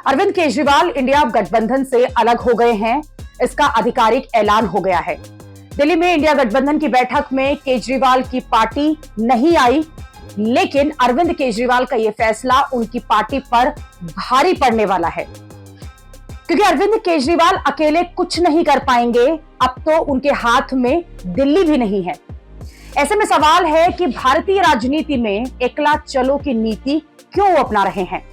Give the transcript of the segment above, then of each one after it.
Arvind Kejriwal India गठबंधन से अलग हो गए हैं, इसका आधिकारिक ऐलान हो गया है। दिल्ली में इंडिया गठबंधन की बैठक में केजरीवाल की पार्टी नहीं आई, लेकिन अरविंद केजरीवाल का यह फैसला उनकी पार्टी पर भारी पड़ने वाला है, क्योंकि अरविंद केजरीवाल अकेले कुछ नहीं कर पाएंगे। अब तो उनके हाथ में दिल्ली भी नहीं है। ऐसे में सवाल है कि भारतीय राजनीति में एकला चलो की नीति क्यों अपना रहे हैं।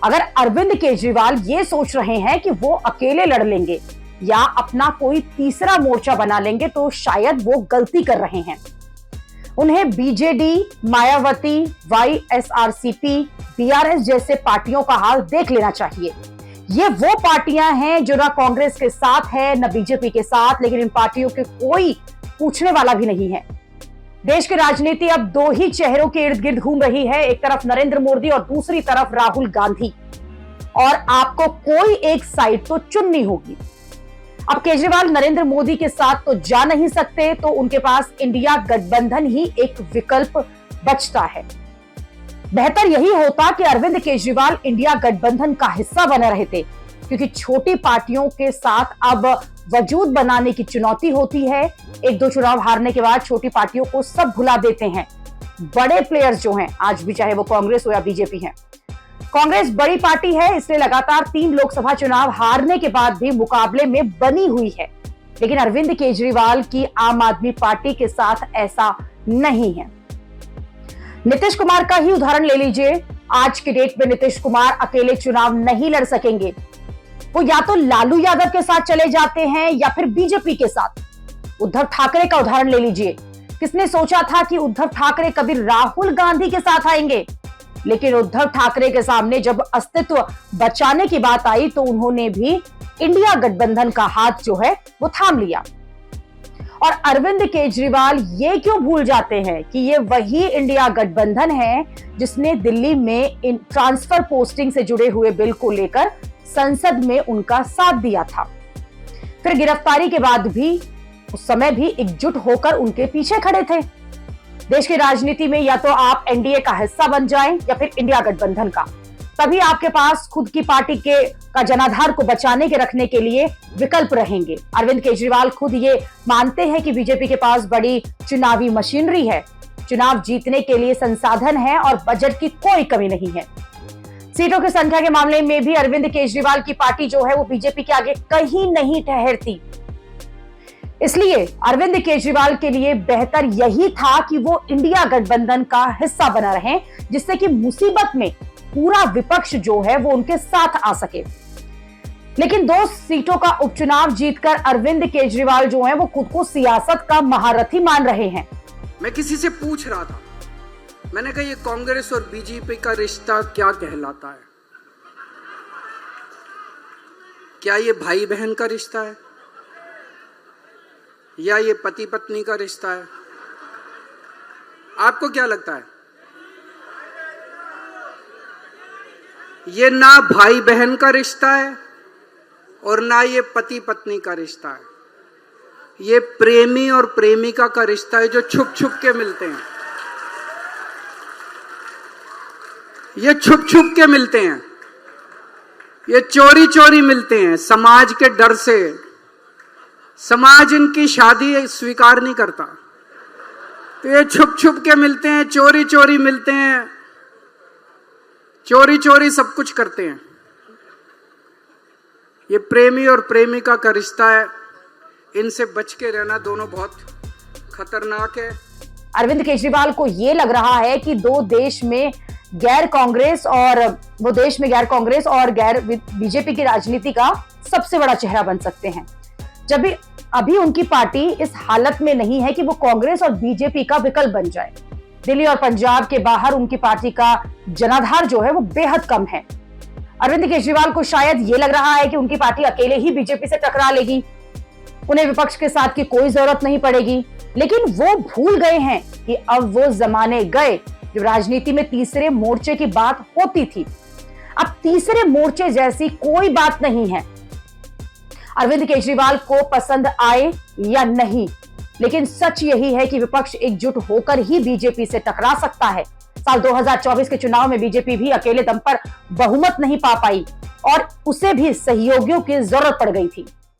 अगर अरविंद केजरीवाल ये सोच रहे हैं कि वो अकेले लड़ लेंगे या अपना कोई तीसरा मोर्चा बना लेंगे, तो शायद वो गलती कर रहे हैं। उन्हें बीजेडी, मायावती, वाईएसआरसीपी, बीआरएस जैसे पार्टियों का हाल देख लेना चाहिए। ये वो पार्टियां हैं जो ना कांग्रेस के साथ है न बीजेपी के साथ, लेकिन इन पार्टियों के कोई पूछने वाला भी नहीं है। देश की राजनीति अब दो ही चेहरों के इर्द गिर्द घूम रही है, एक तरफ नरेंद्र मोदी और दूसरी तरफ राहुल गांधी, और आपको कोई एक साइड तो चुननी होगी। अब केजरीवाल नरेंद्र मोदी के साथ तो जा नहीं सकते, तो उनके पास इंडिया गठबंधन ही एक विकल्प बचता है। बेहतर यही होता कि अरविंद केजरीवाल इंडिया गठबंधन का हिस्सा बने रहते, क्योंकि छोटी पार्टियों के साथ अब वजूद बनाने की चुनौती होती है। एक दो चुनाव हारने के बाद छोटी पार्टियों को सब भुला देते हैं। बड़े प्लेयर्स जो हैं आज भी, चाहे वो कांग्रेस हो या बीजेपी है, कांग्रेस बड़ी पार्टी है, इसलिए लगातार 3 लोकसभा चुनाव हारने के बाद भी मुकाबले में बनी हुई है। लेकिन अरविंद केजरीवाल की आम आदमी पार्टी के साथ ऐसा नहीं है। नीतीश कुमार का ही उदाहरण ले लीजिए। आज की डेट में नीतीश कुमार अकेले चुनाव नहीं लड़ सकेंगे। वो या तो लालू यादव के साथ चले जाते हैं या फिर बीजेपी के साथ। उद्धव ठाकरे का उदाहरण ले लीजिए। किसने सोचा था कि उद्धव ठाकरे कभी राहुल गांधी के साथ आएंगे, लेकिन उद्धव ठाकरे के सामने जब अस्तित्व बचाने की बात आई तो उन्होंने भी इंडिया गठबंधन का हाथ जो है वो थाम लिया। और अरविंद केजरीवाल ये क्यों भूल जाते हैं कि ये वही इंडिया गठबंधन है जिसने दिल्ली में इन ट्रांसफर पोस्टिंग से जुड़े हुए बिल को लेकर संसद में उनका साथ दिया था। फिर गिरफ्तारी के बाद भी उस समय भी एकजुट होकर उनके पीछे खड़े थे। देश की राजनीति में या तो आप एनडीए का हिस्सा बन जाएं या फिर इंडिया गठबंधन का, तभी आपके पास खुद की पार्टी का जनाधार को बचाने के रखने के लिए विकल्प रहेंगे। अरविंद केजरीवाल खुद ये मानते हैं कि बीजेपी के पास बड़ी चुनावी मशीनरी है, चुनाव जीतने के लिए संसाधन है और बजट की कोई कमी नहीं है। सीटों की संख्या के मामले में भी अरविंद केजरीवाल की पार्टी जो है वो बीजेपी के आगे कहीं नहीं ठहरती। इसलिए अरविंद केजरीवाल के लिए बेहतर यही था कि वो इंडिया गठबंधन का हिस्सा बना रहे, जिससे कि मुसीबत में पूरा विपक्ष जो है वो उनके साथ आ सके। लेकिन 2 सीटों का उपचुनाव जीतकर अरविंद केजरीवाल जो है वो खुद को सियासत का महारथी मान रहे हैं। मैं किसी से पूछ रहा था, मैंने कहा ये कांग्रेस और बीजेपी का रिश्ता क्या कहलाता है? क्या ये भाई बहन का रिश्ता है या ये पति पत्नी का रिश्ता है? आपको क्या लगता है? ये ना भाई बहन का रिश्ता है और ना ये पति पत्नी का रिश्ता है। ये प्रेमी और प्रेमिका का रिश्ता है जो छुप छुप के मिलते हैं। ये छुप छुप के मिलते हैं, ये चोरी चोरी मिलते हैं समाज के डर से। समाज इनकी शादी स्वीकार नहीं करता, तो ये छुप छुप के मिलते हैं, चोरी चोरी मिलते हैं, चोरी चोरी सब कुछ करते हैं। ये प्रेमी और प्रेमिका का रिश्ता है, इनसे बच के रहना दोनों बहुत खतरनाक है। अरविंद केजरीवाल को ये लग रहा है कि देश में गैर कांग्रेस और गैर बीजेपी की राजनीति का सबसे बड़ा चेहरा बन सकते हैं, जब अभी उनकी पार्टी इस हालत में नहीं है कि वो कांग्रेस और बीजेपी का विकल्प बन जाए। दिल्ली और पंजाब के बाहर उनकी पार्टी का जनाधार जो है वो बेहद कम है। अरविंद केजरीवाल को शायद ये लग रहा है कि उनकी पार्टी अकेले ही बीजेपी से टकरा लेगी, उन्हें विपक्ष के साथ की कोई जरूरत नहीं पड़ेगी। लेकिन वो भूल गए हैं कि अब वो जमाने गए जब राजनीति में तीसरे मोर्चे की बात होती थी। अब तीसरे मोर्चे जैसी कोई बात नहीं है। अरविंद केजरीवाल को पसंद आए या नहीं, लेकिन सच यही है कि विपक्ष एकजुट होकर ही बीजेपी से टकरा सकता है। साल 2024 के चुनाव में बीजेपी भी अकेले दम पर बहुमत नहीं पा पाई, और उसे भी सहयोगियों की जरूरत पड़ गई थी।